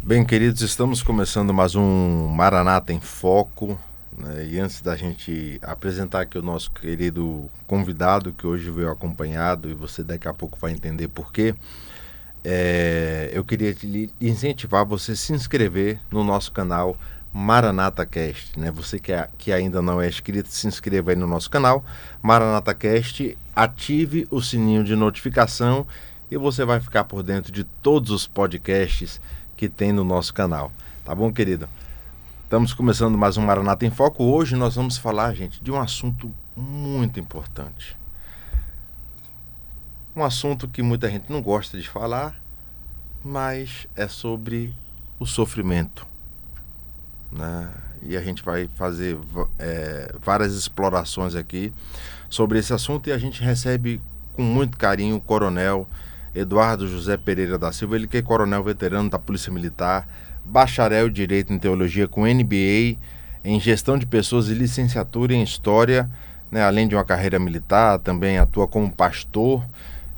Bem, queridos, estamos começando mais um Maranata em Foco, né? E antes da gente apresentar aqui o nosso querido convidado, que hoje veio acompanhado, e você daqui a pouco vai entender por quê, eu queria te incentivar você a se inscrever no nosso canal Maranata Cast, né? Você que ainda não é inscrito, se inscreva aí no nosso canal Maranata Cast, ative o sininho de notificação e você vai ficar por dentro de todos os podcasts que tem no nosso canal. Tá bom, querido? Estamos começando mais um Maranata em Foco. Hoje nós vamos falar, gente, de um assunto muito importante. Um assunto que muita gente não gosta de falar, mas é sobre o sofrimento, né? E a gente vai fazer várias explorações aqui sobre esse assunto e a gente recebe com muito carinho o Coronel Eduardo José Pereira da Silva, ele que é coronel veterano da Polícia Militar, bacharel em Direito em Teologia com MBA em Gestão de Pessoas e licenciatura em História, né? Além de uma carreira militar, também atua como pastor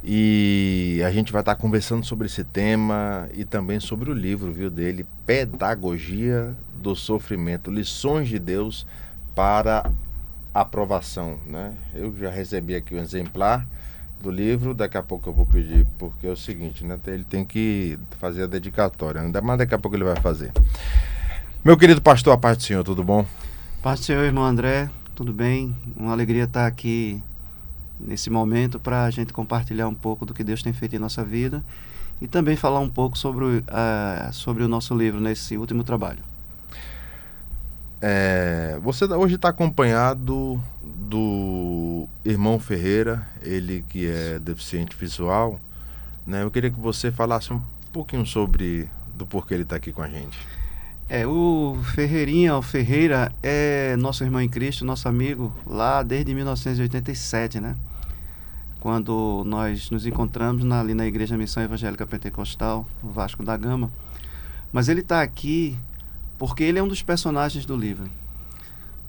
e a gente vai estar conversando sobre esse tema e também sobre o livro, viu, dele, Pedagogia do Sofrimento, Lições de Deus para Aprovação, né? Eu já recebi aqui um exemplar do livro, daqui a pouco eu vou pedir, porque é o seguinte, né? Ele tem que fazer a dedicatória, ainda mais daqui a pouco ele vai fazer. Meu querido pastor, a paz do Senhor, tudo bom? Paz do Senhor, irmão André, tudo bem? Uma alegria estar aqui nesse momento para a gente compartilhar um pouco do que Deus tem feito em nossa vida e também falar um pouco sobre o nosso livro nesse último trabalho. Você hoje está acompanhado do irmão Ferreira, ele que é deficiente visual, né? Eu queria que você falasse um pouquinho sobre do porquê ele está aqui com a gente. O Ferreira é nosso irmão em Cristo, nosso amigo lá desde 1987, né? Quando nós nos encontramos ali na Igreja Missão Evangélica Pentecostal, no Vasco da Gama. Mas ele está aqui porque ele é um dos personagens do livro.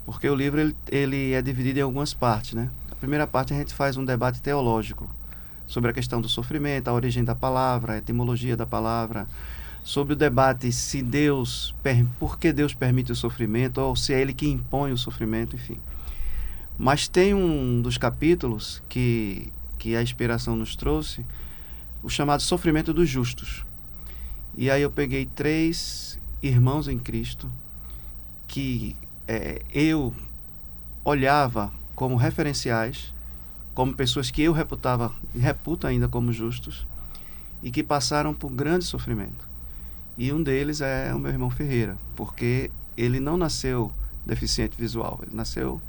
Porque o livro ele é dividido em algumas partes, né? A primeira parte a gente faz um debate teológico sobre a questão do sofrimento, a origem da palavra, a etimologia da palavra, sobre o debate por que Deus permite o sofrimento, ou se é Ele que impõe o sofrimento, enfim. Mas tem um dos capítulos que a inspiração nos trouxe, o chamado Sofrimento dos Justos. E aí eu peguei 3 irmãos em Cristo que eu olhava como referenciais, como pessoas que eu reputo ainda como justos e que passaram por grande sofrimento. E um deles é o meu irmão Ferreira, porque ele não nasceu deficiente visual, ele nasceu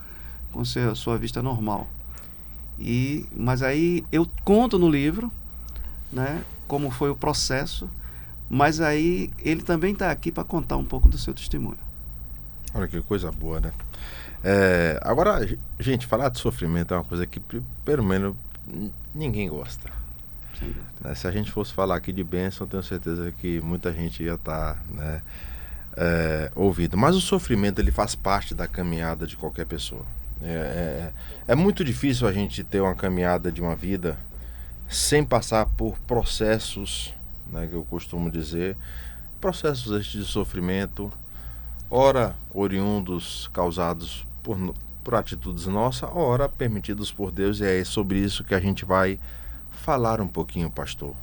com sua vista normal. Mas aí eu conto no livro, né, como foi o processo, mas aí ele também está aqui para contar um pouco do seu testemunho. Olha que coisa boa, né? Agora, gente, falar de sofrimento é uma coisa que, pelo menos, ninguém gosta. Né? Se a gente fosse falar aqui de bênção, eu tenho certeza que muita gente ia estar, né, ouvindo. Mas o sofrimento, ele faz parte da caminhada de qualquer pessoa. É muito difícil a gente ter uma caminhada de uma vida sem passar por processos, né, que eu costumo dizer, processos estes de sofrimento, ora oriundos causados por atitudes nossas, ora permitidos por Deus, e é sobre isso que a gente vai falar um pouquinho, pastor.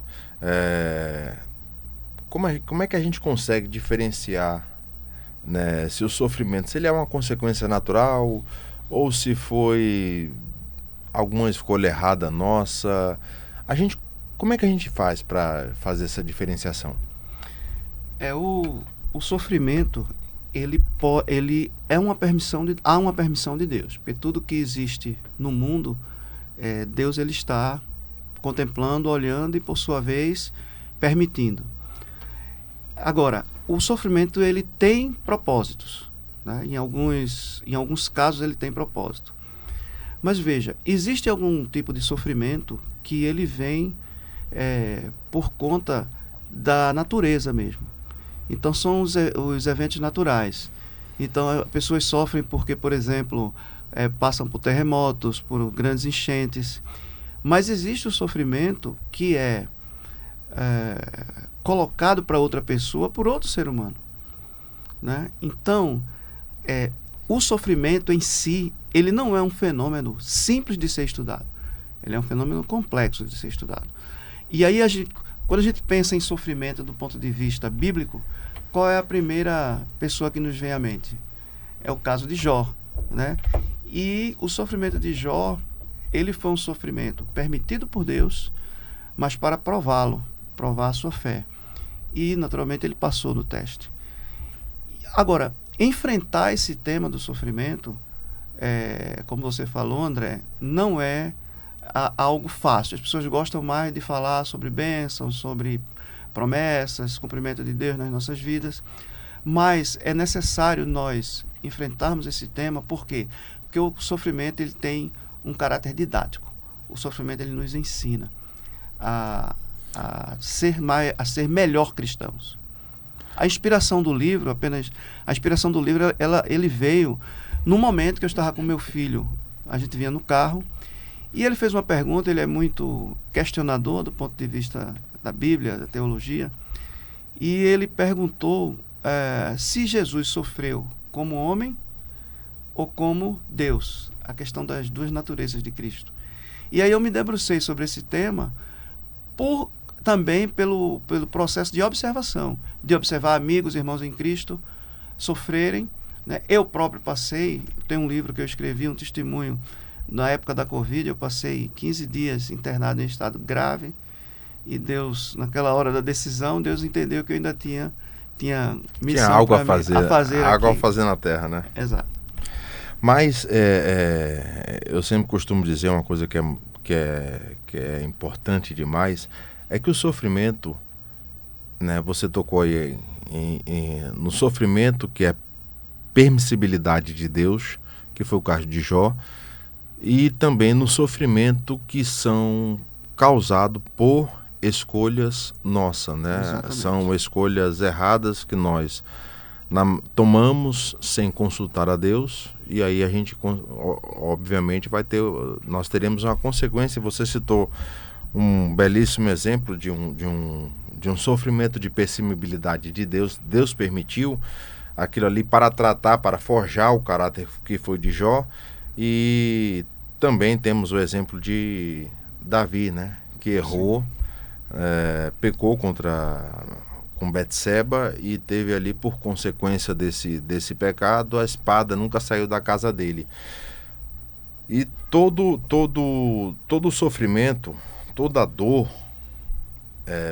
Como é que a gente consegue diferenciar, né, se o sofrimento, se ele é uma consequência natural ou se foi alguma escolha errada nossa? Como é que a gente faz para fazer essa diferenciação? O sofrimento, ele é há uma permissão de Deus, porque tudo que existe no mundo, Deus ele está contemplando, olhando e por sua vez permitindo. Agora, o sofrimento ele tem propósitos, né? Em alguns casos ele tem propósito. Mas veja, existe algum tipo de sofrimento que ele vem por conta da natureza mesmo. Então são os eventos naturais. Então pessoas sofrem porque, por exemplo, passam por terremotos, por grandes enchentes. Mas existe o sofrimento que é colocado para outra pessoa por outro ser humano, né? Então, o sofrimento em si, ele não é um fenômeno simples de ser estudado. Ele é um fenômeno complexo de ser estudado. E aí, quando a gente pensa em sofrimento do ponto de vista bíblico, qual é a primeira pessoa que nos vem à mente? É o caso de Jó, né? E o sofrimento de Jó, ele foi um sofrimento permitido por Deus, mas para prová-lo, provar a sua fé. E, naturalmente, ele passou no teste. Agora, enfrentar esse tema do sofrimento, como você falou, André, não é algo fácil. As pessoas gostam mais de falar sobre bênçãos, sobre promessas, cumprimento de Deus nas nossas vidas, mas é necessário nós enfrentarmos esse tema. Por quê? Porque o sofrimento, ele tem um caráter didático. O sofrimento, ele nos ensina a ser melhor cristãos. A inspiração do livro, ele veio no momento que eu estava com meu filho. A gente vinha no carro e ele fez uma pergunta. Ele é muito questionador do ponto de vista da Bíblia, da teologia, e ele perguntou se Jesus sofreu como homem ou como Deus, a questão das duas naturezas de Cristo. E aí eu me debrucei sobre esse tema também pelo processo de observação, de observar amigos, irmãos em Cristo sofrerem, né? Eu próprio tem um livro que eu escrevi, um testemunho, na época da Covid. Eu passei 15 dias internado em estado grave, e Deus, naquela hora da decisão, Deus entendeu que eu ainda tinha missão, tinha algo a fazer na Terra, né? Exato. Mas eu sempre costumo dizer uma coisa que é importante demais, é que o sofrimento, né, você tocou aí no sofrimento, que é permissibilidade de Deus, que foi o caso de Jó, e também no sofrimento que são causados por escolhas nossas, né? Exatamente. São escolhas erradas que nós tomamos sem consultar a Deus, e aí a gente, obviamente, nós teremos uma consequência. Você citou um belíssimo exemplo de um sofrimento de permissibilidade de Deus. Deus permitiu aquilo ali para forjar o caráter que foi de Jó. E também temos o exemplo de Davi, né? Que errou, pecou com Betseba, e teve ali, por consequência desse pecado, a espada nunca saiu da casa dele. E todo sofrimento, toda dor,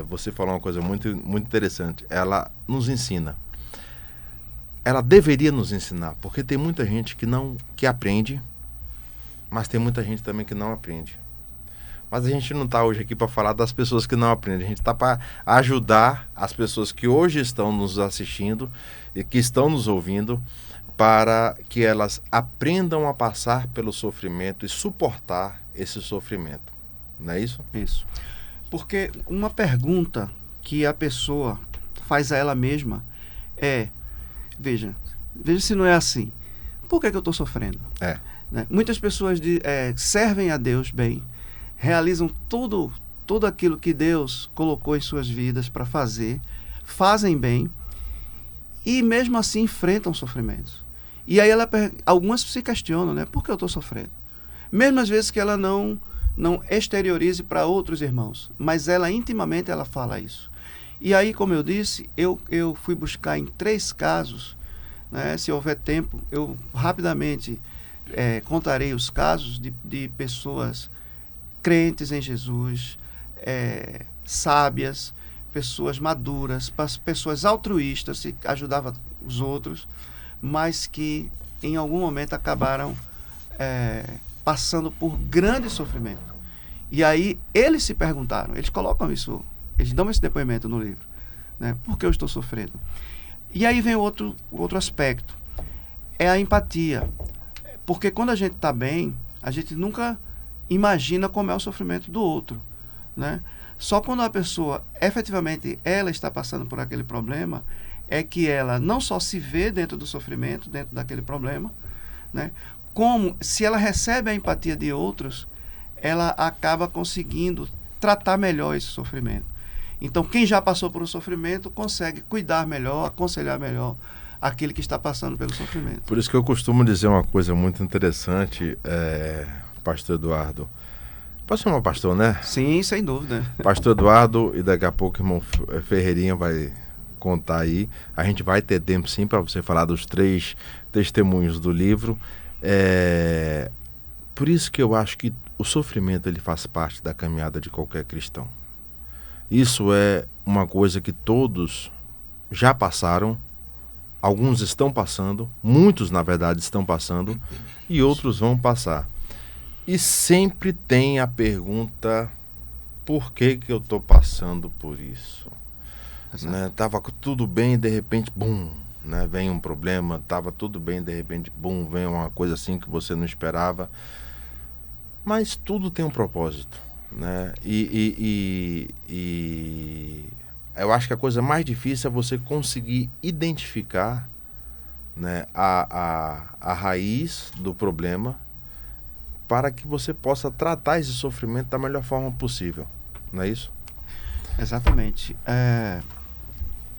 você falou uma coisa muito, muito interessante, ela nos ensina. Ela deveria nos ensinar, porque tem muita gente que aprende, mas tem muita gente também que não aprende. Mas a gente não está hoje aqui para falar das pessoas que não aprendem. A gente está para ajudar as pessoas que hoje estão nos assistindo e que estão nos ouvindo, para que elas aprendam a passar pelo sofrimento e suportar esse sofrimento. Não é isso? Isso. Porque uma pergunta que a pessoa faz a ela mesma é: veja se não é assim. Por que eu estou sofrendo? Né? Muitas pessoas servem a Deus bem, realizam tudo aquilo que Deus colocou em suas vidas para fazer, fazem bem, e mesmo assim enfrentam sofrimentos. E aí algumas se questionam, né? Por que eu estou sofrendo? Mesmo às vezes que ela não exteriorize para outros irmãos, mas ela intimamente ela fala isso. E aí, como eu disse, eu fui buscar em 3 casos, né? Se houver tempo, eu rapidamente contarei os casos de pessoas crentes em Jesus, sábias, pessoas maduras, pessoas altruístas, que ajudavam os outros, mas que em algum momento acabaram passando por grande sofrimento. E aí eles se perguntaram, eles colocam isso, eles dão esse depoimento no livro, né? Por que eu estou sofrendo? E aí vem outro aspecto, é a empatia. Porque quando a gente está bem, a gente nunca imagina como é o sofrimento do outro, né? Só quando a pessoa, efetivamente, ela está passando por aquele problema, é que ela não só se vê dentro do sofrimento, dentro daquele problema, né? Como, se ela recebe a empatia de outros, ela acaba conseguindo tratar melhor esse sofrimento. Então, quem já passou por um sofrimento consegue cuidar melhor, aconselhar melhor aquele que está passando pelo sofrimento. Por isso que eu costumo dizer uma coisa muito interessante, pastor Eduardo. Posso chamar pastor, né? Sim, sem dúvida. Pastor Eduardo, e daqui a pouco o irmão Ferreirinha vai contar aí. A gente vai ter tempo sim para você falar dos 3 testemunhos do livro. Por isso que eu acho que o sofrimento ele faz parte da caminhada de qualquer cristão. Isso é uma coisa que todos já passaram, alguns estão passando, muitos na verdade estão passando e outros vão passar. E sempre tem a pergunta: por que eu estou passando por isso? Né? Tava tudo bem, de repente, bum, né? Vem um problema. Tava tudo bem, de repente, bum, vem uma coisa assim que você não esperava. Mas tudo tem um propósito, né? E eu acho que a coisa mais difícil é você conseguir identificar, né, a raiz do problema, para que você possa tratar esse sofrimento da melhor forma possível, não é isso? Exatamente.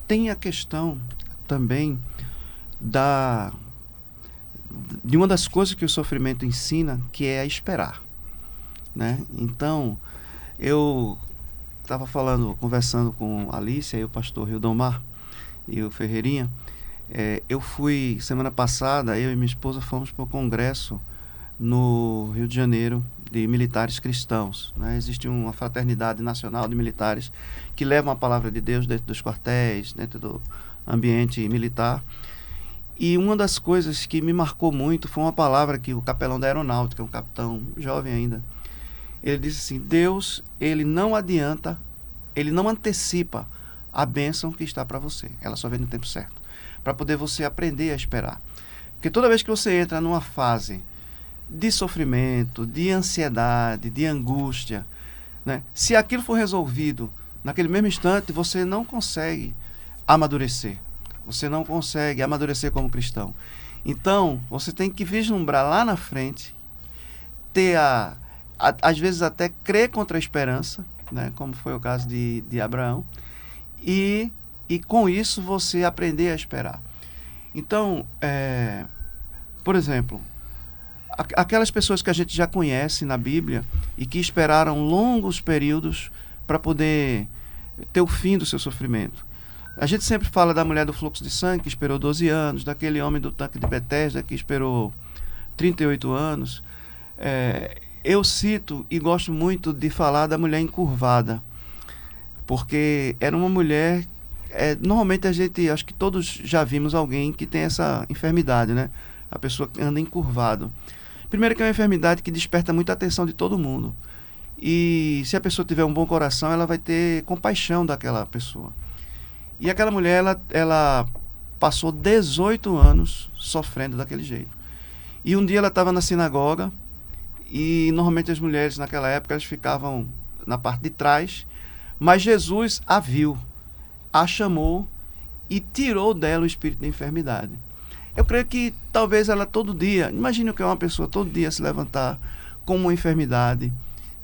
Tem a questão também de uma das coisas que o sofrimento ensina, que é a esperar, né? Então, eu estava conversando com a Alicia e o pastor Rildomar e o Ferreirinha. Eu fui, semana passada, eu e minha esposa fomos para o congresso no Rio de Janeiro de militares cristãos, né? Existe uma fraternidade nacional de militares que levam a palavra de Deus dentro dos quartéis, dentro do ambiente militar. E uma das coisas que me marcou muito foi uma palavra que o capelão da aeronáutica, um capitão jovem ainda, ele disse assim: Deus, ele não adianta, ele não antecipa a bênção que está para você, ela só vem no tempo certo, para poder você aprender a esperar. Porque toda vez que você entra numa fase de sofrimento, de ansiedade, de angústia, né? Se aquilo for resolvido naquele mesmo instante, você não consegue amadurecer. Você não consegue amadurecer como cristão. Então, você tem que vislumbrar lá na frente, ter às vezes até crer contra a esperança, né? Como foi o caso de Abraão, e com isso você aprender a esperar. Então, por exemplo, aquelas pessoas que a gente já conhece na Bíblia e que esperaram longos períodos para poder ter o fim do seu sofrimento. A gente sempre fala da mulher do fluxo de sangue, que esperou 12 anos, daquele homem do tanque de Betesda, que esperou 38 anos. Eu cito e gosto muito de falar da mulher encurvada, porque era uma mulher... normalmente acho que todos já vimos alguém que tem essa enfermidade, né? A pessoa anda encurvado. Primeiro que é uma enfermidade que desperta muita atenção de todo mundo. E se a pessoa tiver um bom coração, ela vai ter compaixão daquela pessoa. E aquela mulher, ela passou 18 anos sofrendo daquele jeito. E um dia ela estava na sinagoga, e normalmente as mulheres naquela época elas ficavam na parte de trás, mas Jesus a viu, a chamou e tirou dela o espírito da enfermidade. Eu creio que talvez ela todo dia, imagine o que é uma pessoa todo dia se levantar com uma enfermidade,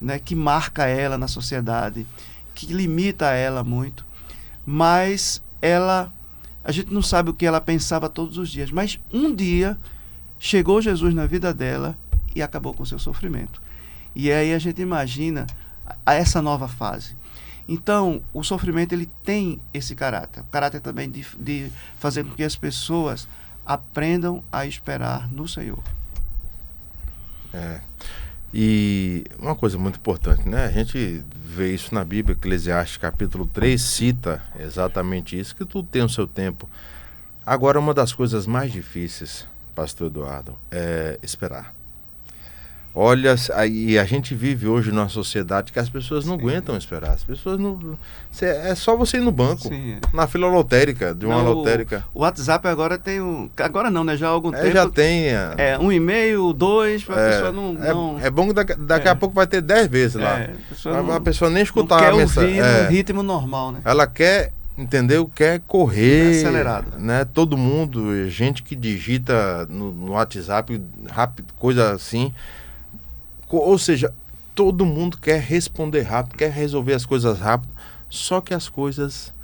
né, que marca ela na sociedade, que limita ela muito, mas a gente não sabe o que ela pensava todos os dias, mas um dia chegou Jesus na vida dela e acabou com o seu sofrimento. E aí a gente imagina essa nova fase. Então, o sofrimento ele tem esse caráter, o caráter também de fazer com que as pessoas aprendam a esperar no Senhor. E uma coisa muito importante, né? A gente vê isso na Bíblia, Eclesiastes capítulo 3 cita exatamente isso, que tudo tem o seu tempo. Agora, uma das coisas mais difíceis, pastor Eduardo, é esperar. Olha, e a gente vive hoje numa sociedade que as pessoas não aguentam esperar. As pessoas não... É só você ir no banco, na fila lotérica, de uma lotérica. O WhatsApp agora tem Agora não, né? Já há algum tempo. Já tem. 1 e-mail, 2, para a pessoa não... É bom que daqui a pouco vai ter 10 vezes lá. A pessoa nem escutar a mensagem. Quer ouvir no ritmo normal, né? Ela quer... Entendeu? Quer correr, acelerado, né? Todo mundo, gente que digita no WhatsApp rápido, coisa assim. Ou seja, todo mundo quer responder rápido, quer resolver as coisas rápido, Só que as coisas...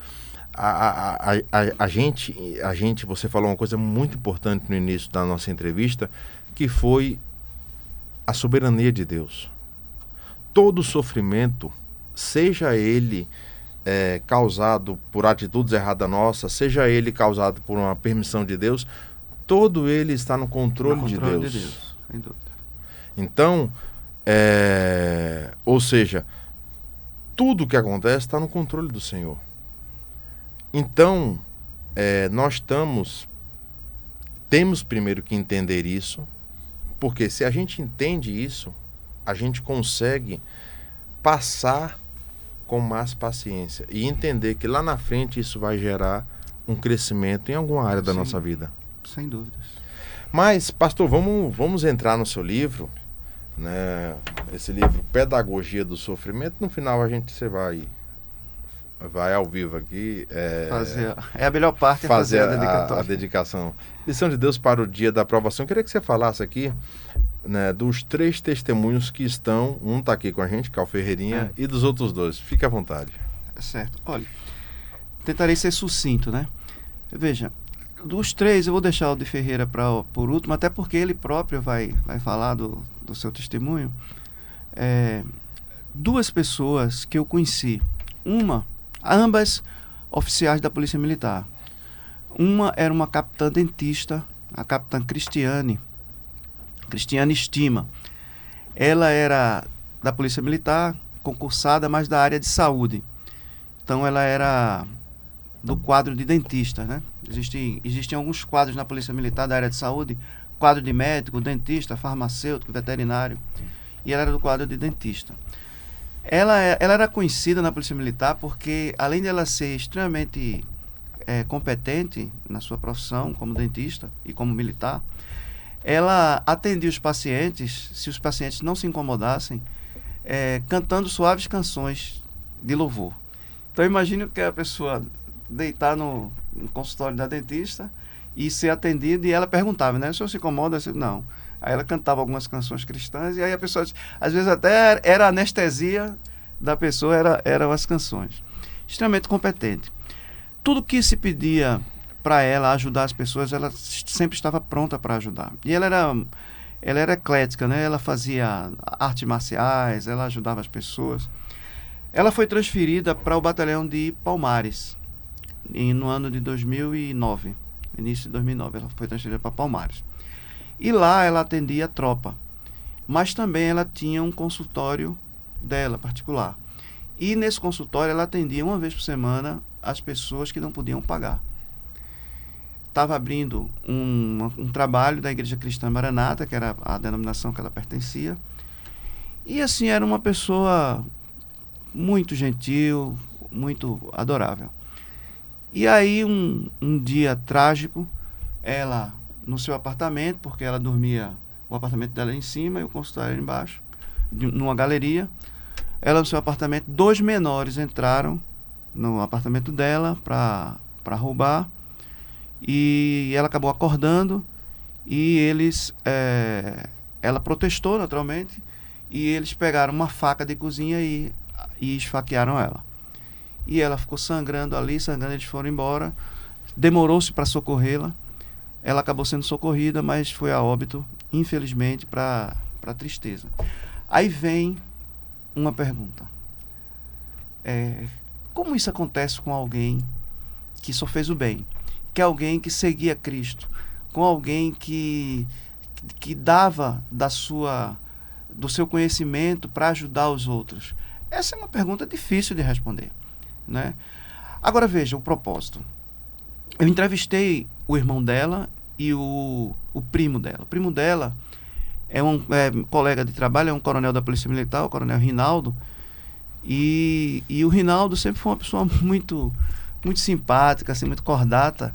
A gente, você falou uma coisa muito importante no início da nossa entrevista, que foi a soberania de Deus. Todo sofrimento, seja ele causado por atitudes erradas nossas, seja ele causado por uma permissão de Deus, todo ele está no controle de Deus. Sem dúvida. Então, ou seja, tudo que acontece está no controle do Senhor. Então, nós temos primeiro que entender isso, porque se a gente entende isso, a gente consegue passar com mais paciência e entender que lá na frente isso vai gerar um crescimento em alguma área da nossa vida. Sem dúvidas. Mas, pastor, vamos entrar no seu livro, né? Esse livro, Pedagogia do Sofrimento. No final você vai ao vivo aqui. É a melhor parte, fazer a dedicação. Lição de Deus para o dia da aprovação. Eu queria que você falasse aqui, né, dos 3 testemunhos que estão, um está aqui com a gente, que é o Ferreirinha, e dos outros 2. Fique à vontade. Certo. Olha, tentarei ser sucinto, né? Veja, dos 3, eu vou deixar o de Ferreira por último, até porque ele próprio vai falar do seu testemunho. 2 pessoas que eu conheci. Ambas oficiais da Polícia Militar. Uma era uma capitã dentista, a capitã Cristiane Estima. Ela era da Polícia Militar, concursada, mas da área de saúde. Então ela era do quadro de dentista, né? Existem alguns quadros na Polícia Militar da área de saúde, quadro de médico, dentista, farmacêutico, veterinário, e ela era do quadro de dentista. Ela era conhecida na Polícia Militar porque, além de ela ser extremamente competente na sua profissão como dentista e como militar, ela atendia os pacientes, se os pacientes não se incomodassem, cantando suaves canções de louvor. Então imagine que a pessoa deitar no consultório da dentista e ser atendida, e ela perguntava, né? O senhor se incomoda? Eu disse, não. Aí ela cantava algumas canções cristãs, e aí a pessoa, às vezes até era a anestesia da pessoa, eram as canções. Extremamente competente. Tudo que se pedia para ela ajudar as pessoas, ela sempre estava pronta para ajudar. E ela era eclética, né? Ela fazia artes marciais, ela ajudava as pessoas. Ela foi transferida para o batalhão de Palmares, no ano de 2009. Início de 2009, ela foi transferida para Palmares. E lá ela atendia a tropa, mas também ela tinha um consultório dela, particular. E nesse consultório ela atendia uma vez por semana as pessoas que não podiam pagar. Estava abrindo um trabalho da Igreja Cristã Maranata, que era a denominação que ela pertencia. E assim, era uma pessoa muito gentil, muito adorável. E aí, um dia trágico, ela, no seu apartamento, porque ela dormia, o apartamento dela em cima e o consultório embaixo, numa galeria, ela no seu apartamento, 2 menores entraram no apartamento dela para roubar, e ela acabou acordando, e ela protestou naturalmente, e eles pegaram uma faca de cozinha e esfaquearam ela. E ela ficou sangrando, eles foram embora. Demorou-se para socorrê-la. Ela acabou sendo socorrida, mas foi a óbito, infelizmente, para tristeza. Aí vem uma pergunta. Como isso acontece com alguém que só fez o bem? Que é alguém que seguia Cristo, com alguém que dava do seu conhecimento para ajudar os outros? Essa é uma pergunta difícil de responder, né? Agora veja o propósito. Eu entrevistei o irmão dela e o primo dela. O primo dela é um colega de trabalho, é um coronel da Polícia Militar, o coronel Rinaldo. E o Rinaldo sempre foi uma pessoa muito, muito simpática, assim, muito cordata.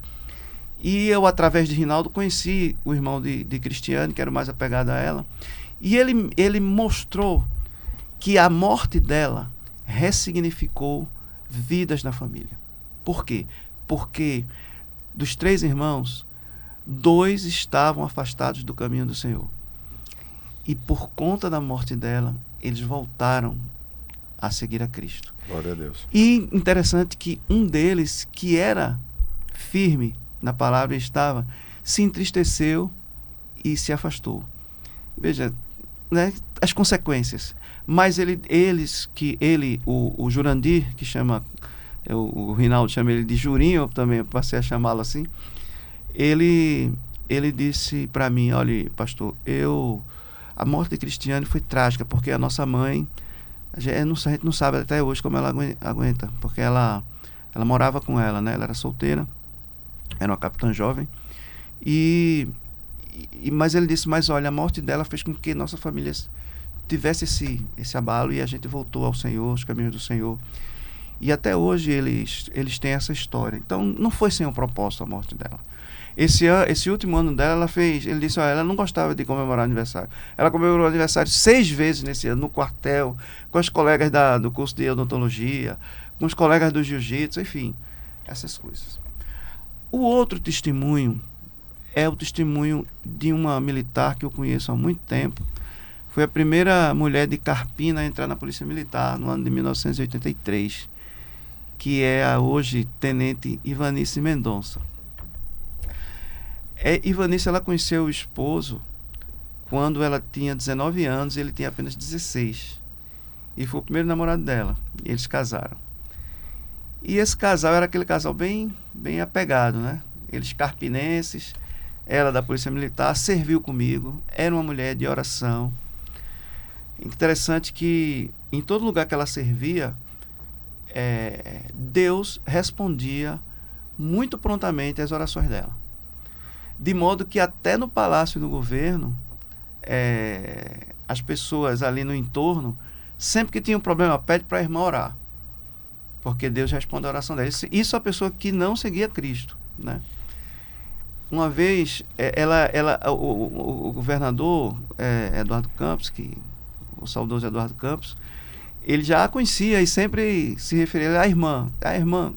E eu, através de Rinaldo, conheci o irmão de Cristiane, que era o mais apegado a ela. E ele mostrou que a morte dela ressignificou vidas na família. Por quê? Porque dos 3 irmãos, 2 estavam afastados do caminho do Senhor. E por conta da morte dela, eles voltaram a seguir a Cristo. Glória a Deus. E interessante que um deles, que era firme na palavra e estava, se entristeceu e se afastou. Veja, né, as consequências. Mas o Jurandir, que chama, o Rinaldo chama ele de Jurinho, eu também passei a chamá-lo assim, ele disse para mim: olha, pastor, a morte de Cristiane foi trágica, porque a nossa mãe, a gente não sabe até hoje como ela aguenta, porque ela morava com ela, né? Ela era solteira, era uma capitã jovem, mas ele disse: mas olha, a morte dela fez com que nossa família tivesse esse abalo, e a gente voltou ao Senhor, os caminhos do Senhor, e até hoje eles têm essa história. Então não foi sem um propósito a morte dela. Esse último ano dela, ele disse: olha, ela não gostava de comemorar aniversário. Ela comemorou aniversário 6 vezes nesse ano, no quartel, com as colegas do curso de odontologia, com os colegas do jiu-jitsu, enfim, essas coisas. O outro testemunho é o testemunho de uma militar que eu conheço há muito tempo. Foi a primeira mulher de Carpina a entrar na Polícia Militar no ano de 1983, que é a hoje Tenente Ivanice Mendonça. Ivanice, ela conheceu o esposo quando ela tinha 19 anos e ele tinha apenas 16. E foi o primeiro namorado dela. E eles casaram. E esse casal era aquele casal bem, bem apegado, né? Eles carpinenses, ela da Polícia Militar, serviu comigo, era uma mulher de oração. Interessante que em todo lugar que ela servia, Deus respondia muito prontamente às orações dela. De modo que até no palácio do governo, as pessoas ali no entorno, sempre que tinha um problema, pede para a irmã orar, porque Deus responde a oração dela. Isso é a pessoa que não seguia Cristo, né? Uma vez, o governador Eduardo Campos, o saudoso Eduardo Campos, ele já a conhecia e sempre se referia à irmã, a irmã.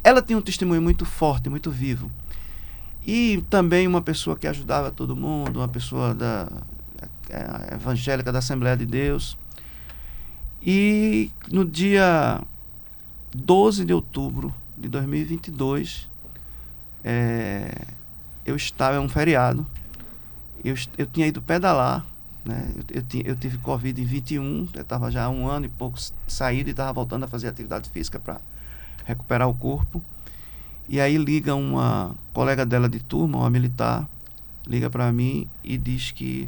Ela tinha um testemunho muito forte, muito vivo. E também uma pessoa que ajudava todo mundo, uma pessoa evangélica da Assembleia de Deus. E no dia 12 de outubro de 2022, eu estava, um feriado, eu tinha ido pedalar, né? Eu tive Covid em 21, eu estava já há 1 ano e pouco saído e estava voltando a fazer atividade física para recuperar o corpo. E aí liga uma colega dela de turma, uma militar, liga para mim e diz que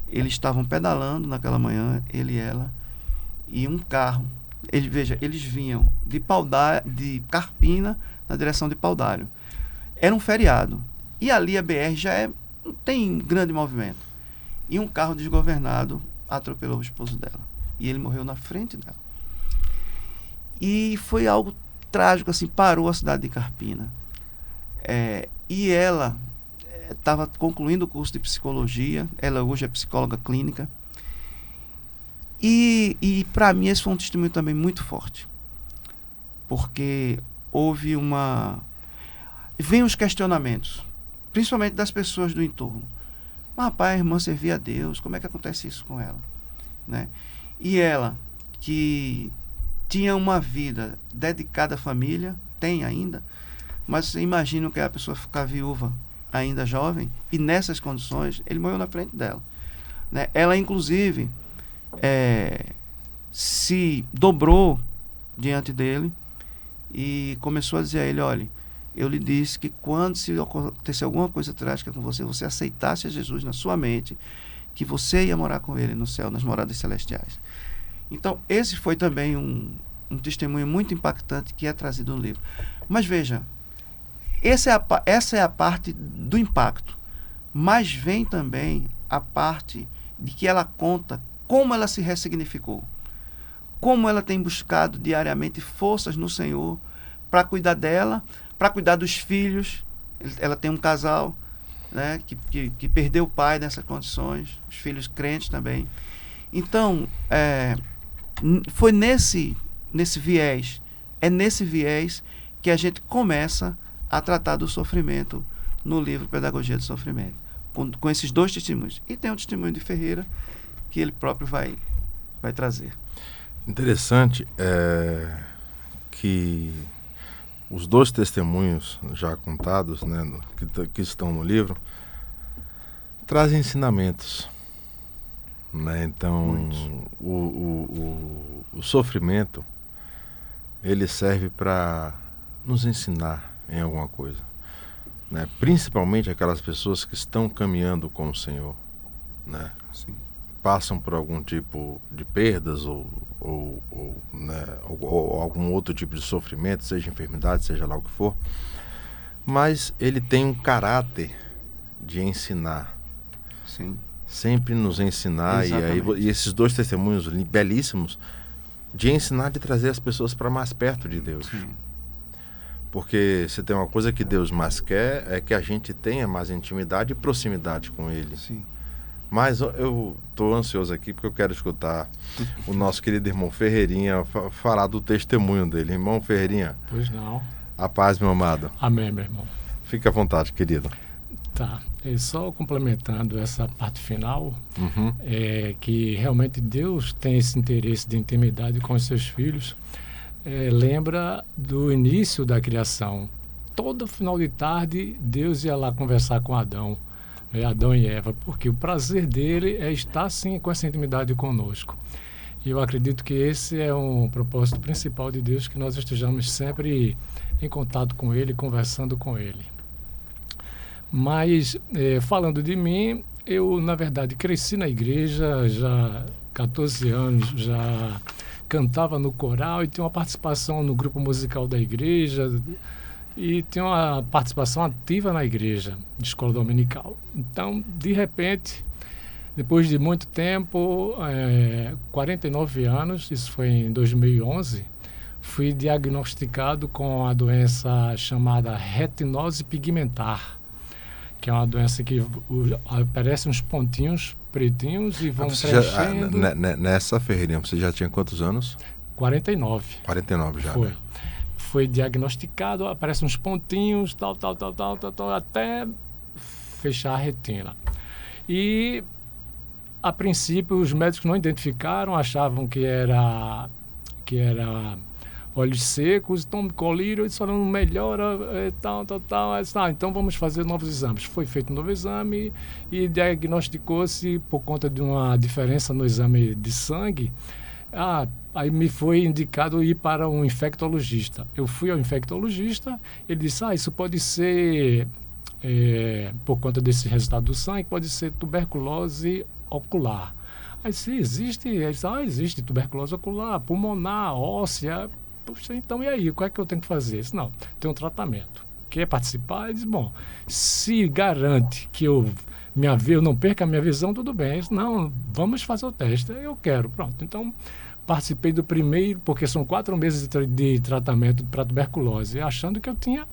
eles estavam pedalando naquela manhã, ele e ela, e um carro. Eles vinham de Carpina na direção de Paudalho. Era um feriado. E ali a BR não tem grande movimento. E um carro desgovernado atropelou o esposo dela. E ele morreu na frente dela. E foi algo trágico, assim, parou a cidade de Carpina. E ela estava concluindo o curso de psicologia, ela hoje é psicóloga clínica. E para mim esse foi um testemunho também muito forte, porque vem os questionamentos, principalmente das pessoas do entorno. Rapaz, a irmã servia a Deus, como é que acontece isso com ela, né? E ela, que tinha uma vida dedicada à família, tem ainda, mas imagino que a pessoa ficar viúva ainda jovem, e nessas condições, ele morreu na frente dela, né? Ela, inclusive, se dobrou diante dele e começou a dizer a ele: olha, eu lhe disse que quando se acontecer alguma coisa trágica com você, você aceitasse a Jesus na sua mente, que você ia morar com ele no céu, nas moradas celestiais. Então, esse foi também um testemunho muito impactante que é trazido no livro. Mas veja, essa é a parte do impacto, mas vem também a parte de que ela conta como ela se ressignificou, como ela tem buscado diariamente forças no Senhor para cuidar dela, para cuidar dos filhos. Ela tem um casal, né, que perdeu o pai nessas condições, os filhos crentes também. Então, foi nesse viés, nesse viés que a gente começa a tratar do sofrimento no livro Pedagogia do Sofrimento, com esses 2 testemunhos. E tem o testemunho de Ferreira, que ele próprio vai trazer. Interessante que os dois testemunhos já contados, né, que estão no livro, trazem ensinamentos, né? Então, o sofrimento, ele serve para nos ensinar em alguma coisa, né? Principalmente aquelas pessoas que estão caminhando com o Senhor, né? Sim. Passam por algum tipo de perdas né, ou algum outro tipo de sofrimento, seja enfermidade, seja lá o que for, mas ele tem um caráter de ensinar. Sim. Sempre nos ensinar. E esses dois testemunhos belíssimos de ensinar, de trazer as pessoas para mais perto de Deus. Sim. Porque se tem uma coisa que Deus mais quer, é que a gente tenha mais intimidade e proximidade com Ele. Sim. Mas eu estou ansioso aqui porque eu quero escutar o nosso querido irmão Ferreirinha falar do testemunho dele. Irmão Ferreirinha. Pois não. A paz, meu amado. Amém, meu irmão. Fique à vontade, querido. Tá. E só complementando essa parte final, Uhum. que realmente Deus tem esse interesse de intimidade com os seus filhos. Lembra do início da criação. Todo final de tarde, Deus ia lá conversar com Adão. Adão e Eva, porque o prazer dele é estar sim com essa intimidade conosco. E eu acredito que esse é um propósito principal de Deus, que nós estejamos sempre em contato com Ele, conversando com Ele. Mas, falando de mim, eu, na verdade, cresci na igreja, já 14 anos, já cantava no coral e tinha uma participação no grupo musical da igreja, e tinha uma participação ativa na igreja, de escola dominical. Então, de repente, depois de muito tempo, 49 anos, isso foi em 2011, fui diagnosticado com a doença chamada retinose pigmentar, que é uma doença que aparecem uns pontinhos pretinhos e vão crescendo. Nessa Ferreirinha, você já tinha quantos anos? 49. 49 já, foi. Né? Foi diagnosticado, aparecem uns pontinhos, tal, até fechar a retina. E, a princípio, os médicos não identificaram, achavam que era olhos secos, tome colírio, eles falaram, não melhora, tal. Então vamos fazer novos exames. Foi feito um novo exame e diagnosticou-se, por conta de uma diferença no exame de sangue, aí me foi indicado ir para um infectologista. Eu fui ao infectologista, ele disse, isso pode ser, por conta desse resultado do sangue, pode ser tuberculose ocular. Aí se existe, ele disse, existe tuberculose ocular, pulmonar, óssea. Puxa, então e aí, o que é que eu tenho que fazer? Eu disse, não, tem um tratamento. Quer participar? Ele disse, bom, se garante que eu não perca a minha visão, tudo bem. Eu disse, não, vamos fazer o teste. Eu quero, pronto. Então, participei do primeiro, porque são 4 meses de tratamento para tuberculose, achando que eu tinha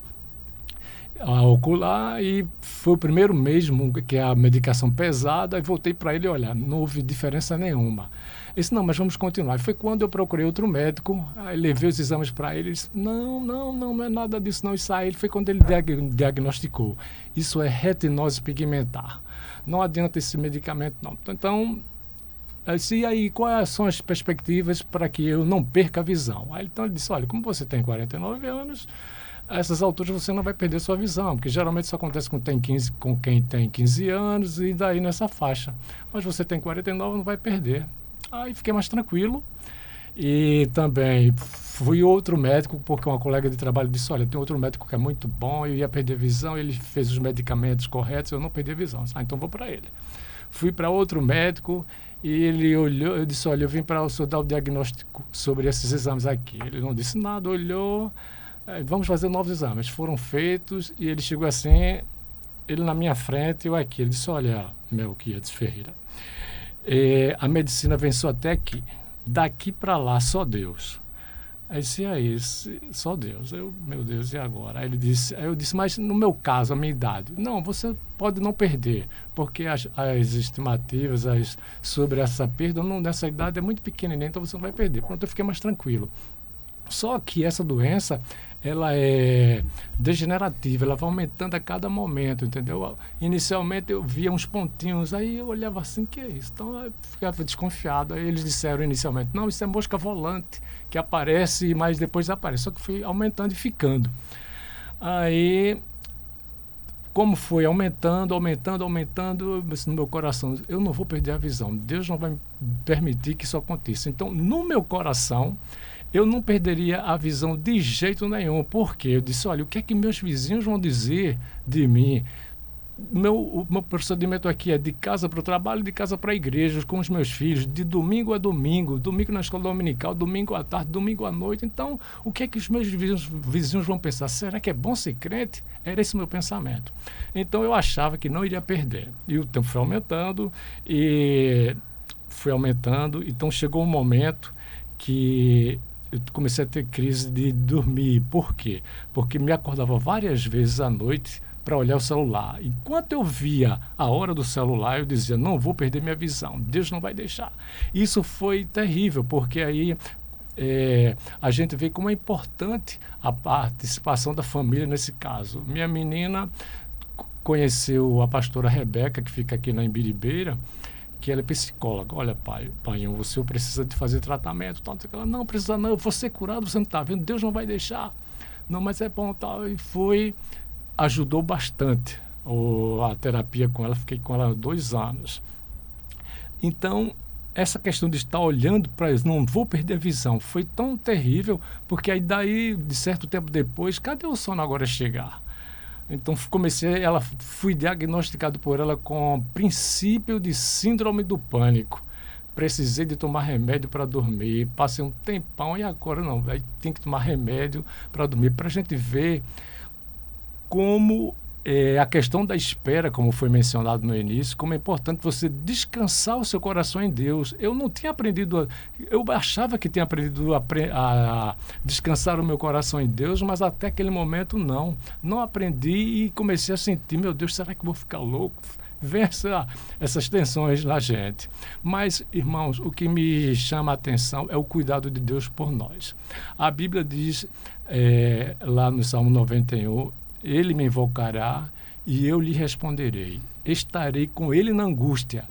a ocular, e foi o primeiro mesmo, que é a medicação pesada, e voltei para ele, olha, não houve diferença nenhuma. Ele disse, não, mas vamos continuar. E foi quando eu procurei outro médico, aí levei os exames para ele, ele disse, não é nada disso não, isso aí foi quando ele diagnosticou. Isso é retinose pigmentar. Não adianta esse medicamento não. Então, e aí, quais são as perspectivas para que eu não perca a visão? Aí, então ele disse, olha, como você tem 49 anos, a essas alturas você não vai perder sua visão, porque geralmente isso acontece com quem tem 15 anos e daí nessa faixa. Mas você tem 49, não vai perder. Aí fiquei mais tranquilo. E também fui outro médico, porque uma colega de trabalho disse, olha, tem outro médico que é muito bom, eu ia perder visão, ele fez os medicamentos corretos, eu não perdi a visão. Então vou para ele. Fui para outro médico e ele olhou, eu disse, olha, eu vim para o senhor dar o diagnóstico sobre esses exames aqui. Ele não disse nada, olhou, vamos fazer novos exames. Foram feitos e ele chegou assim, ele na minha frente, eu aqui. Ele disse, olha, Melquiades Ferreira, a medicina venceu até aqui. Daqui para lá, só Deus. Aí disse, só Deus. Meu Deus, e agora? Aí eu disse, mas no meu caso, a minha idade, não, você pode não perder, porque as estimativas sobre essa perda nessa idade é muito pequenininha, então você não vai perder. Pronto, eu fiquei mais tranquilo. Só que essa doença, ela é degenerativa, ela vai aumentando a cada momento, entendeu? Inicialmente eu via uns pontinhos, aí eu olhava assim, que é isso? Então eu ficava desconfiado. Aí eles disseram inicialmente, não, isso é mosca volante, que aparece, mas depois aparece. Só que foi aumentando e ficando. Aí, como foi aumentando, no meu coração, eu não vou perder a visão. Deus não vai permitir que isso aconteça. Então, no meu coração, eu não perderia a visão de jeito nenhum. Porque eu disse, olha, o que é que meus vizinhos vão dizer de mim? O meu procedimento aqui é de casa para o trabalho, de casa para a igreja, com os meus filhos, de domingo a domingo, domingo na escola dominical, domingo à tarde, domingo à noite. Então, o que é que os meus vizinhos vão pensar? Será que é bom ser crente? Era esse o meu pensamento. Então, eu achava que não iria perder. E o tempo foi aumentando, então chegou um momento que eu comecei a ter crise de dormir. Por quê? Porque me acordava várias vezes à noite para olhar o celular. Enquanto eu via a hora do celular, eu dizia, não vou perder minha visão, Deus não vai deixar. Isso foi terrível, porque aí a gente vê como é importante a participação da família nesse caso. Minha menina conheceu a pastora Rebeca, que fica aqui na Imbiribeira, que ela é psicóloga. Olha, pai, você precisa de fazer tratamento. Tal. Ela, não precisa não, eu vou ser curado, você não está vendo, Deus não vai deixar. Não, mas é bom, tal. E ajudou bastante a terapia com ela, fiquei com ela 2 anos. Então, essa questão de estar olhando para isso, não vou perder a visão, foi tão terrível, porque aí daí, de certo tempo depois, cadê o sono agora chegar? Então, fui diagnosticado por ela com princípio de síndrome do pânico. Precisei de tomar remédio para dormir, passei um tempão e agora não, aí tem que tomar remédio para dormir, para a gente ver como a questão da espera, como foi mencionado no início, como é importante você descansar o seu coração em Deus. Eu não tinha aprendido, eu achava que tinha aprendido a descansar o meu coração em Deus, mas até aquele momento não aprendi e comecei a sentir, meu Deus, será que eu vou ficar louco? Vem essas tensões na gente. Mas, irmãos, o que me chama a atenção é o cuidado de Deus por nós. A Bíblia diz, lá no Salmo 91, ele me invocará e eu lhe responderei. Estarei com ele na angústia.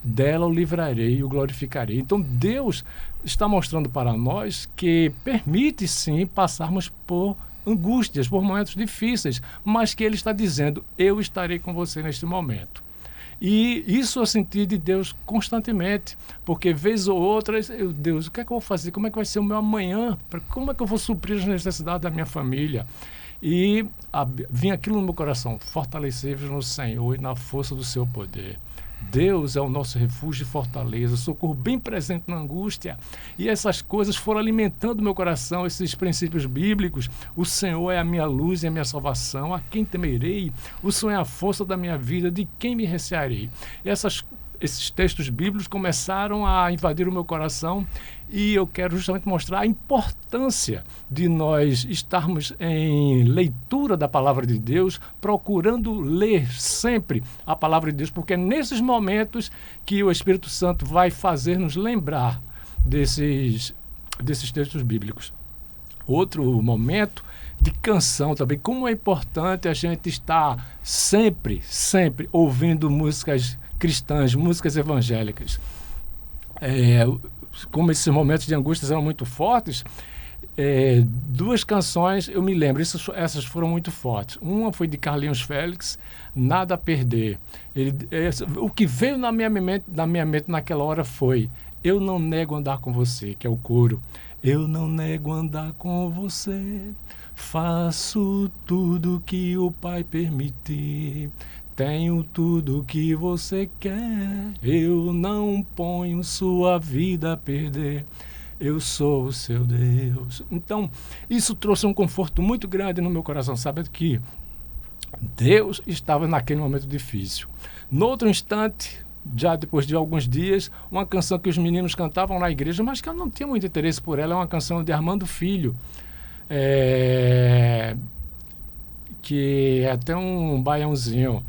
Dela o livrarei e o glorificarei. Então, Deus está mostrando para nós que permite, sim, passarmos por angústias, por momentos difíceis, mas que Ele está dizendo, eu estarei com você neste momento. E isso eu senti de Deus constantemente, porque vez ou outra, Deus, o que é que eu vou fazer? Como é que vai ser o meu amanhã? Como é que eu vou suprir as necessidades da minha família? E vinha aquilo no meu coração, fortalecei-vos no Senhor e na força do seu poder. Deus é o nosso refúgio e fortaleza, socorro bem presente na angústia. E essas coisas foram alimentando o meu coração, esses princípios bíblicos. O Senhor é a minha luz e a minha salvação, a quem temerei? O Senhor é a força da minha vida, de quem me recearei? E esses textos bíblicos começaram a invadir o meu coração e eu quero justamente mostrar a importância de nós estarmos em leitura da palavra de Deus, procurando ler sempre a palavra de Deus, porque é nesses momentos que o Espírito Santo vai fazer nos lembrar desses textos bíblicos. Outro momento de canção também, como é importante a gente estar sempre ouvindo músicas cristãs, músicas evangélicas. Como esses momentos de angústia eram muito fortes, 2 canções eu me lembro, essas foram muito fortes. Uma foi de Carlinhos Félix, Nada a Perder. O que veio na minha mente naquela hora foi Eu Não Nego Andar Com Você, que é o coro. Eu não nego andar com você, faço tudo que o Pai permitir. Tenho tudo que você quer, eu não ponho sua vida a perder, eu sou o seu Deus. Então, isso trouxe um conforto muito grande no meu coração, sabendo que Deus estava naquele momento difícil. No outro instante, já depois de alguns dias, uma canção que os meninos cantavam na igreja, mas que eu não tinha muito interesse por ela, é uma canção de Armando Filho, que é até um baiãozinho.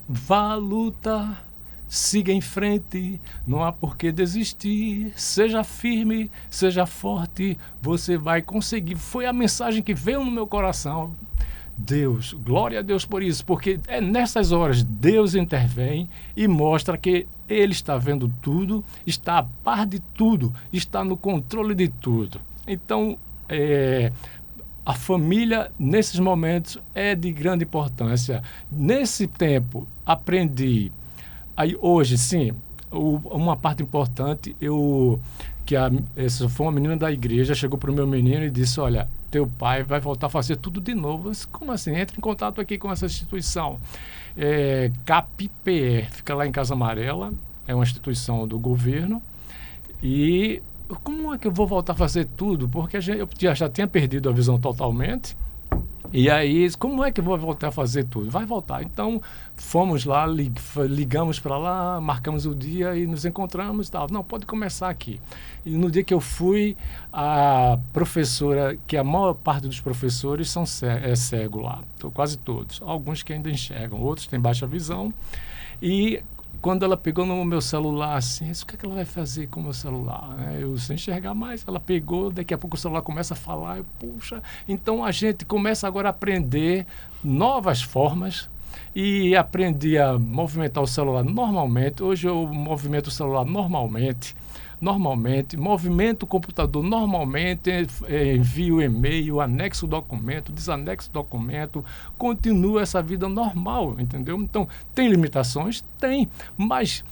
Vá lutar Siga em frente, não há por que desistir. Seja firme, seja forte, você vai conseguir. Foi a mensagem que veio no meu coração. Deus, glória a Deus por isso, porque é nessas horas Deus intervém e mostra que Ele está vendo tudo, está a par de tudo, está no controle de tudo. Então, a família, nesses momentos, é de grande importância. Nesse tempo, aprendi. Aí, hoje, sim, uma parte importante, essa foi uma menina da igreja, chegou para o meu menino e disse, olha, teu pai vai voltar a fazer tudo de novo. Eu disse, como assim? Entre em contato aqui com essa instituição. CAPPE, fica lá em Casa Amarela, é uma instituição do governo. E como é que eu vou voltar a fazer tudo? Porque eu já tinha perdido a visão totalmente. E aí, como é que eu vou voltar a fazer tudo? Vai voltar. Então, fomos lá, ligamos para lá, marcamos o dia e nos encontramos e tal. Não, pode começar aqui. E no dia que eu fui, a professora, que a maior parte dos professores é cego lá, quase todos. Alguns que ainda enxergam, outros têm baixa visão. E quando ela pegou no meu celular, assim, o que é que ela vai fazer com o meu celular? Eu sem enxergar mais, ela pegou, daqui a pouco o celular começa a falar, puxa. Então a gente começa agora a aprender novas formas e aprendi a movimentar o celular normalmente. Hoje eu movimento o celular normalmente, movimento o computador normalmente, envio e-mail, anexo o documento, desanexo o documento, continuo essa vida normal, entendeu? Então, tem limitações? Tem, mas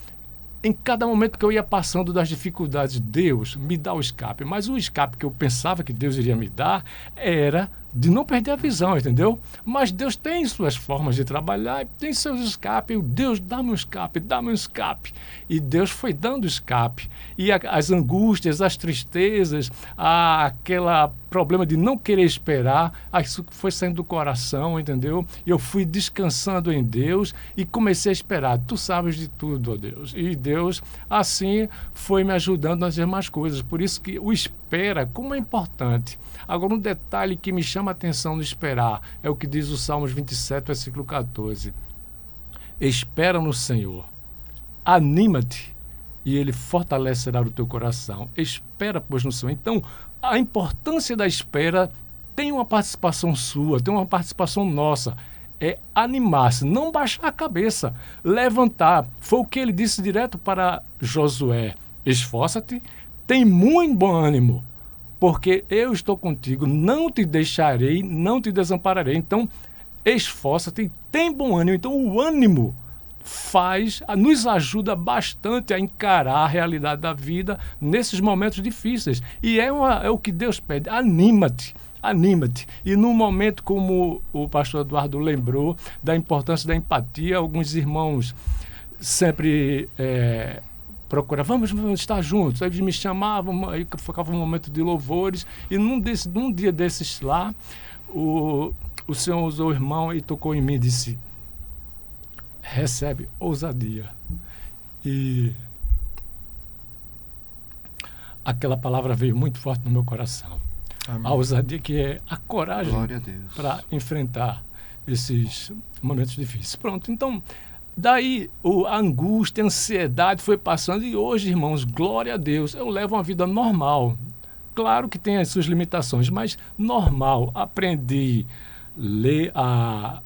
em cada momento que eu ia passando das dificuldades, Deus me dá o escape, mas o escape que eu pensava que Deus iria me dar era de não perder a visão, entendeu? Mas Deus tem suas formas de trabalhar, tem seus escapes. Deus, dá-me um escape, dá-me um escape. E Deus foi dando escape. E as angústias, as tristezas, aquele problema de não querer esperar, isso foi saindo do coração, entendeu? E eu fui descansando em Deus e comecei a esperar. Tu sabes de tudo, ó Deus. E Deus, assim, foi me ajudando nas demais coisas. Por isso que o espera, como é importante. Agora, um detalhe que me chama a atenção no esperar é o que diz o Salmos 27, versículo 14. Espera no Senhor, anima-te e Ele fortalecerá o teu coração. Espera, pois, no Senhor. Então, a importância da espera tem uma participação sua, tem uma participação nossa. É animar-se, não baixar a cabeça, levantar. Foi o que ele disse direto para Josué. Esforça-te, tem muito bom ânimo, porque eu estou contigo, não te deixarei, não te desampararei. Então, esforça-te e tem bom ânimo. Então, o ânimo nos ajuda bastante a encarar a realidade da vida nesses momentos difíceis. E é o que Deus pede, anima-te. Anima-te. E num momento como o pastor Eduardo lembrou, da importância da empatia, alguns irmãos sempre procuravam, vamos estar juntos. Aí eles me chamavam, aí ficava um momento de louvores. E num dia desses lá, o Senhor usou o irmão e tocou em mim e disse, recebe ousadia. E aquela palavra veio muito forte no meu coração. Amém. A ousadia, que é a coragem para enfrentar esses momentos difíceis. Pronto, então, daí a angústia, a ansiedade foi passando e hoje, irmãos, glória a Deus, eu levo uma vida normal. Claro que tem as suas limitações, mas normal. Aprendi a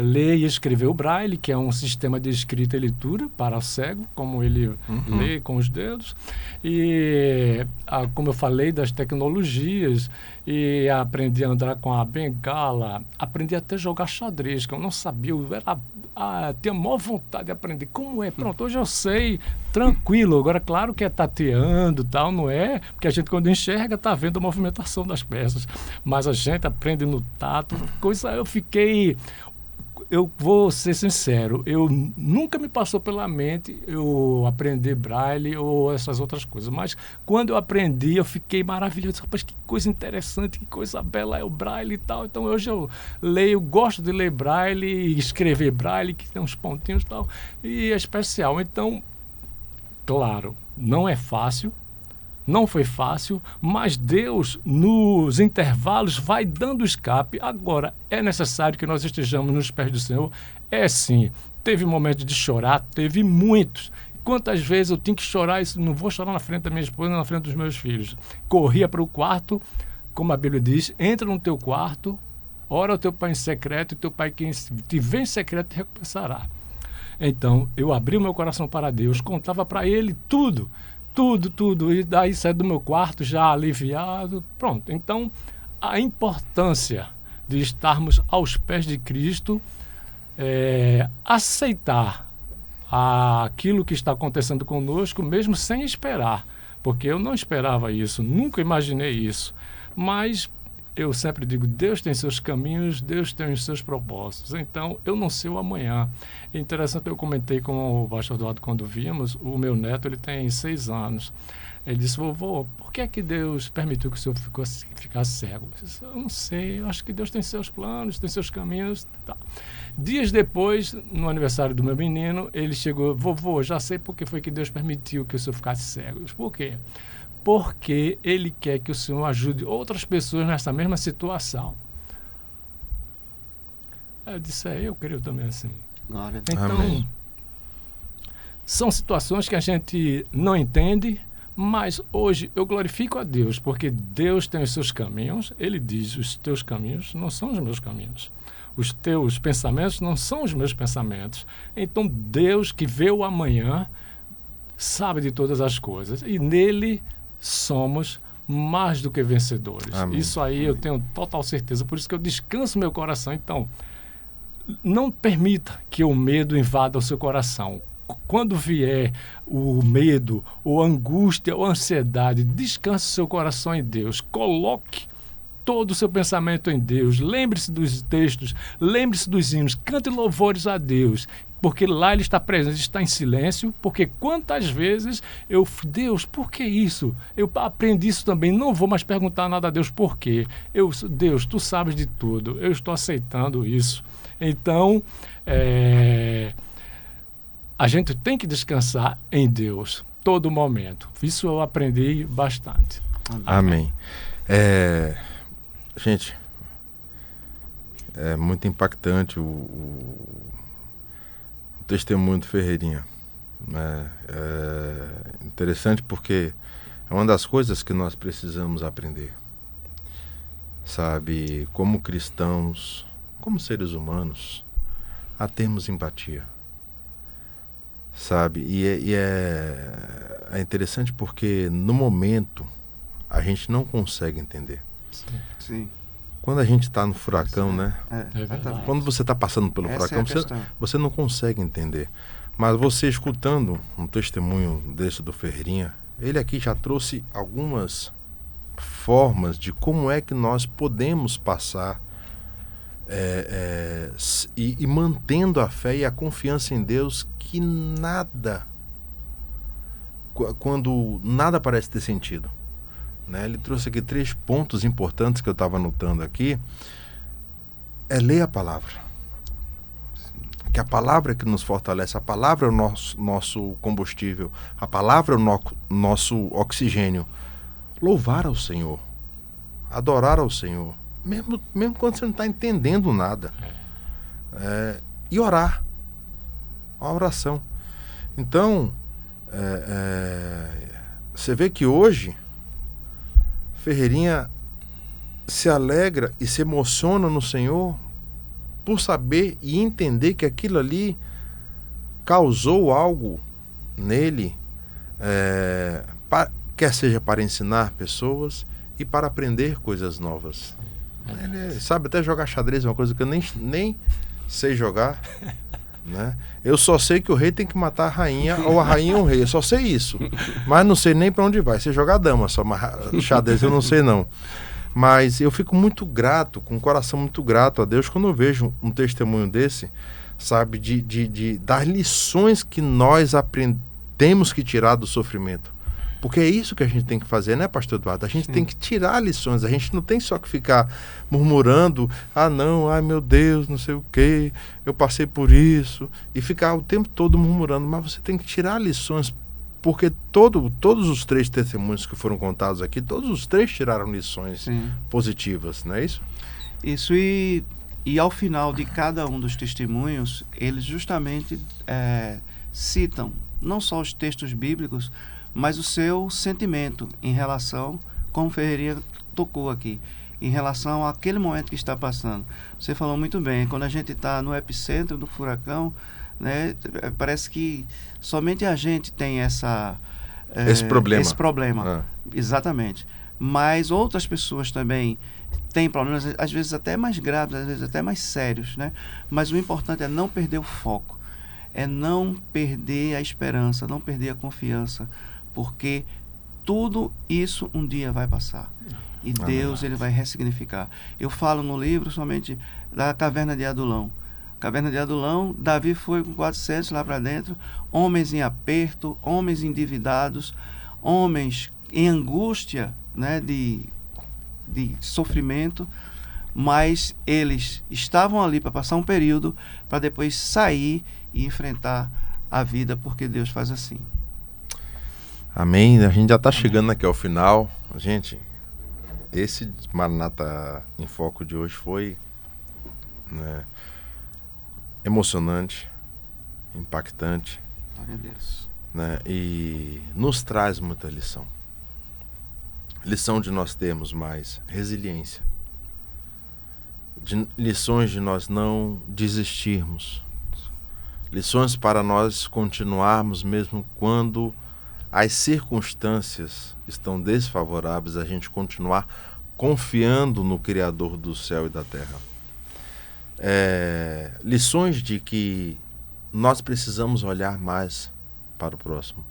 ler e escrever o Braille, que é um sistema de escrita e leitura para cego, como ele lê com os dedos. E, como eu falei, das tecnologias, e aprendi a andar com a bengala, aprendi até a jogar xadrez, que eu não sabia, eu tinha a maior vontade de aprender. Como é? Pronto, hoje eu sei, tranquilo. Agora, claro que é tateando e tal, não é? Porque a gente, quando enxerga, está vendo a movimentação das peças. Mas a gente aprende no tato, eu vou ser sincero, eu nunca me passou pela mente eu aprender Braille ou essas outras coisas, mas quando eu aprendi, eu fiquei maravilhoso. Rapaz, que coisa interessante, que coisa bela é o Braille e tal. Então hoje eu gosto de ler Braille e escrever Braille, que tem uns pontinhos e tal, e é especial. Então, claro, não é fácil, Não foi fácil, mas Deus, nos intervalos, vai dando escape. Agora, é necessário que nós estejamos nos pés do Senhor? É sim. Teve momentos de chorar, teve muitos. Quantas vezes eu tinha que chorar, isso não vou chorar na frente da minha esposa, na frente dos meus filhos. Corria para o quarto, como a Bíblia diz, entra no teu quarto, ora ao teu pai em secreto, e teu pai que te vê em secreto te recompensará. Então, eu abri o meu coração para Deus, contava para Ele tudo, e daí saí do meu quarto já aliviado, pronto. Então, a importância de estarmos aos pés de Cristo, aceitar aquilo que está acontecendo conosco, mesmo sem esperar, porque eu não esperava isso, nunca imaginei isso, mas eu sempre digo, Deus tem seus caminhos, Deus tem os seus propósitos, então eu não sei o amanhã. É interessante, eu comentei com o pastor Eduardo quando vimos, o meu neto, ele tem 6 anos, ele disse, vovô, por que é que Deus permitiu que o senhor ficasse cego? Eu disse, eu não sei, eu acho que Deus tem seus planos, tem seus caminhos. Tá. Dias depois, no aniversário do meu menino, ele chegou, vovô, já sei por que foi que Deus permitiu que o senhor ficasse cego. Eu disse, por quê? Porque Ele quer que o Senhor ajude outras pessoas nessa mesma situação. Eu disse, eu creio também assim. Glória. Então, Amém. são situações que a gente não entende, mas hoje eu glorifico a Deus, porque Deus tem os seus caminhos. Ele diz, os teus caminhos não são os meus caminhos. Os teus pensamentos não são os meus pensamentos. Então, Deus que vê o amanhã, sabe de todas as coisas. E nele somos mais do que vencedores. Amém. Isso aí eu tenho total certeza. Por isso que eu descanso meu coração. Então, não permita que o medo invada o seu coração. Quando vier o medo, ou a angústia, ou a ansiedade, descanse seu coração em Deus. Coloque todo o seu pensamento em Deus. Lembre-se dos textos, lembre-se dos hinos, cante louvores a Deus, porque lá Ele está presente, está em silêncio, porque quantas vezes Deus, por que isso? Eu aprendi isso também, não vou mais perguntar nada a Deus, por quê? Deus, Tu sabes de tudo, eu estou aceitando isso. Então, a gente tem que descansar em Deus, todo momento. Isso eu aprendi bastante. Amém. Gente, é muito impactante o testemunho do Ferreirinha. Né? É interessante porque é uma das coisas que nós precisamos aprender. Sabe, como cristãos, como seres humanos, a termos empatia. Sabe, e é interessante porque no momento a gente não consegue entender. Sim. Quando a gente está no furacão, né? verdade. Quando você está passando pelo furacão, você não consegue entender. Mas você escutando um testemunho desse do Ferreirinha, ele aqui já trouxe algumas formas de como é que nós podemos passar e mantendo a fé e a confiança em Deus, que quando nada parece ter sentido. Né? Ele trouxe aqui 3 pontos importantes que eu estava anotando aqui. Ler a palavra. Sim. Que a palavra é que nos fortalece, a palavra é o nosso combustível, a palavra é o nosso oxigênio. Louvar ao Senhor, adorar ao Senhor, mesmo quando você não está entendendo nada. E orar. A oração. Então, você vê que hoje Ferreirinha se alegra e se emociona no Senhor por saber e entender que aquilo ali causou algo nele, quer seja para ensinar pessoas e para aprender coisas novas. Ele sabe até jogar xadrez, uma coisa que eu nem sei jogar. Né? Eu só sei que o rei tem que matar a rainha ou a rainha o rei, eu só sei isso, mas não sei nem para onde vai. Sei jogar dama só, mas xadrez eu não sei não. Mas eu fico muito grato, com o coração muito grato a Deus quando eu vejo um testemunho desse, sabe, de dar lições que nós temos que tirar do sofrimento. Porque é isso que a gente tem que fazer, né, pastor Eduardo? A gente tem que tirar lições, a gente não tem só que ficar murmurando, ai meu Deus, não sei o que, eu passei por isso, e ficar o tempo todo murmurando, mas você tem que tirar lições porque todos os 3 testemunhos que foram contados aqui, todos os 3 tiraram lições Sim. positivas, não é isso? Isso, e ao final de cada um dos testemunhos, eles justamente citam não só os textos bíblicos, mas o seu sentimento em relação, como o Ferreirinha tocou aqui, em relação àquele momento que está passando. Você falou muito bem, quando a gente está no epicentro do furacão, né, parece que somente a gente tem esse problema. Exatamente. Mas outras pessoas também têm problemas, às vezes até mais graves, às vezes até mais sérios, né? Mas o importante é não perder o foco, é não perder a esperança, não perder a confiança, porque tudo isso um dia vai passar. E Deus, ele vai ressignificar. Eu falo no livro somente da caverna de Adulão. Caverna de Adulão, Davi foi com 400 lá para dentro, homens em aperto, homens endividados, homens em angústia, né, de sofrimento, mas eles estavam ali para passar um período, para depois sair e enfrentar a vida, porque Deus faz assim. Amém. A gente já está chegando aqui ao final. Gente, esse Maranata em Foco de hoje foi, né, emocionante, impactante, Glória a Deus, né, e nos traz muita lição. Lição de nós termos mais resiliência, lições de nós não desistirmos, lições para nós continuarmos mesmo quando as circunstâncias estão desfavoráveis, a gente continuar confiando no Criador do céu e da terra. Lições de que nós precisamos olhar mais para o próximo.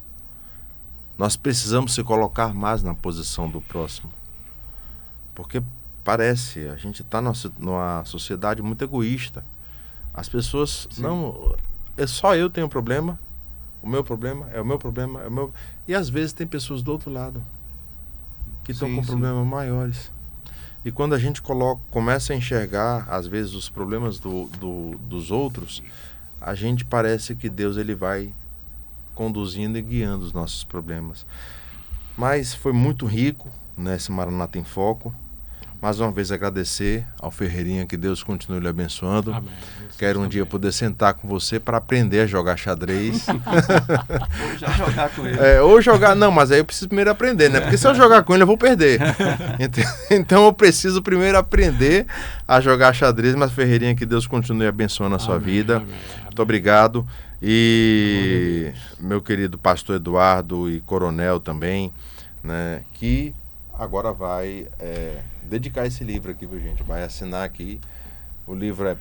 Nós precisamos se colocar mais na posição do próximo. Porque parece, a gente está numa sociedade muito egoísta. As pessoas, Sim. não, só eu tenho problema, o meu problema é o meu problema, é o meu... E às vezes tem pessoas do outro lado que estão com problemas maiores. E quando a gente começa a enxergar, às vezes, os problemas dos outros, a gente parece que Deus ele vai conduzindo e guiando os nossos problemas. Mas foi muito rico, né, esse Maranata em Foco. Mais uma vez agradecer ao Ferreirinha, que Deus continue lhe abençoando. Amém. Quero um dia poder sentar com você para aprender a jogar xadrez. Ou já jogar com ele. Ou jogar, não, mas aí eu preciso primeiro aprender, né? Porque se eu jogar com ele eu vou perder. Então eu preciso primeiro aprender a jogar xadrez. Mas Ferreirinha, que Deus continue abençoando a sua vida. Amém. Muito obrigado. E meu querido pastor Eduardo e coronel também, né? Que agora vai dedicar esse livro aqui, viu, gente? Vai assinar aqui. O livro é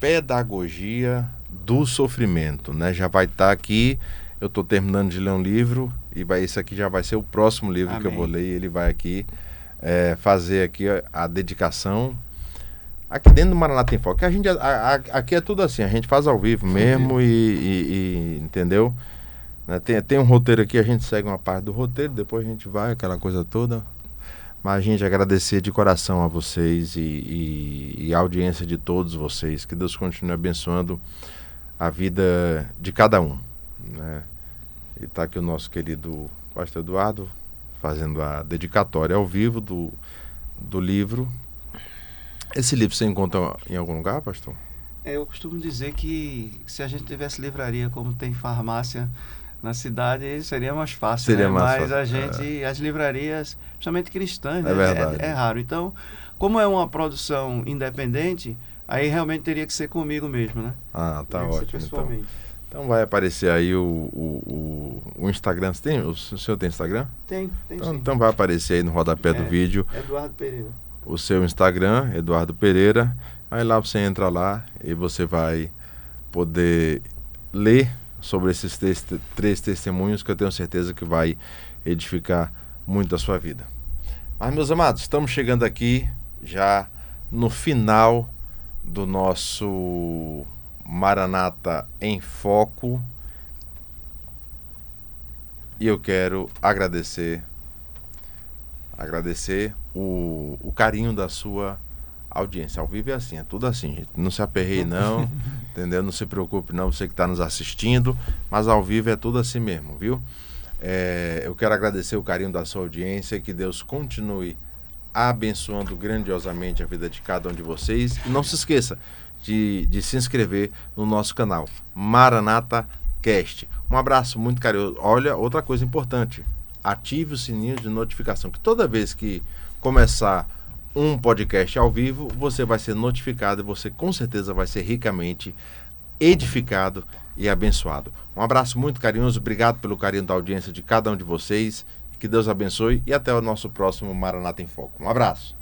Pedagogia do Sofrimento, né? Já vai estar aqui. Eu estou terminando de ler um livro e esse aqui já vai ser o próximo livro. Amém. Que eu vou ler. E ele vai aqui fazer aqui a dedicação aqui dentro do Maranata em Foco. Aqui é tudo assim, a gente faz ao vivo mesmo e entendeu? Tem um roteiro aqui, a gente segue uma parte do roteiro, depois a gente vai, aquela coisa toda. Mas a gente agradecer de coração a vocês e a audiência de todos vocês. Que Deus continue abençoando a vida de cada um, né? E está aqui o nosso querido pastor Eduardo fazendo a dedicatória ao vivo do livro. Esse livro você encontra em algum lugar, pastor? Eu costumo dizer que se a gente tivesse livraria como tem farmácia na cidade, seria mais fácil, seria, né? Mais fácil. A gente, as livrarias, principalmente cristãs, né? Verdade. É raro. Então, como é uma produção independente, aí realmente teria que ser comigo mesmo, né? Tá ótimo. Pessoalmente. Então vai aparecer aí o Instagram. Você tem? O senhor tem Instagram? Tem sim. Então vai aparecer aí no rodapé do vídeo. Eduardo Pereira. O seu Instagram, Eduardo Pereira. Aí lá você entra lá e você vai poder ler sobre esses 3 testemunhos, que eu tenho certeza que vai edificar muito a sua vida. Mas, meus amados, estamos chegando aqui já no final do nosso Maranata em Foco. E eu quero agradecer o carinho da sua audiência. Ao vivo é assim, é tudo assim, gente. Não se aperreie, não. Entendeu? Não se preocupe não, você que está nos assistindo, mas ao vivo é tudo assim mesmo, viu? Eu quero agradecer o carinho da sua audiência, que Deus continue abençoando grandiosamente a vida de cada um de vocês. E não se esqueça de se inscrever no nosso canal Maranata Cast. Um abraço muito carinhoso. Olha, outra coisa importante, ative o sininho de notificação, que toda vez que começar um podcast ao vivo, você vai ser notificado e você com certeza vai ser ricamente edificado e abençoado. Um abraço muito carinhoso, obrigado pelo carinho da audiência de cada um de vocês, que Deus abençoe e até o nosso próximo Maranata em Foco. Um abraço.